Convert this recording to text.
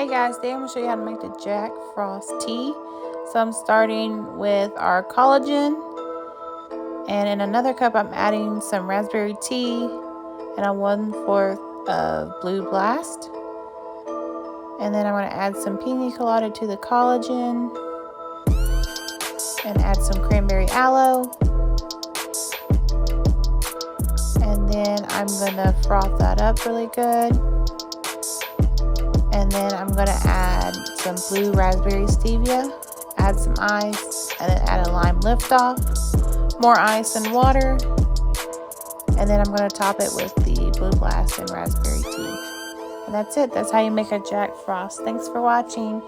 Hey guys, today I'm going to show you how to make the Jack Frost tea. So I'm starting with our collagen, and in another cup I'm adding some raspberry tea and a 1/4 of blue blast. And then I'm going to add some pina colada to the collagen and add some cranberry aloe. And then I'm going to froth that up really good. And then I'm going to add some blue raspberry stevia, add some ice, and then add a lime Liftoff, more ice and water. And then I'm going to top it with the blue blast and raspberry tea. And that's it. That's how you make a Jack Frost. Thanks for watching.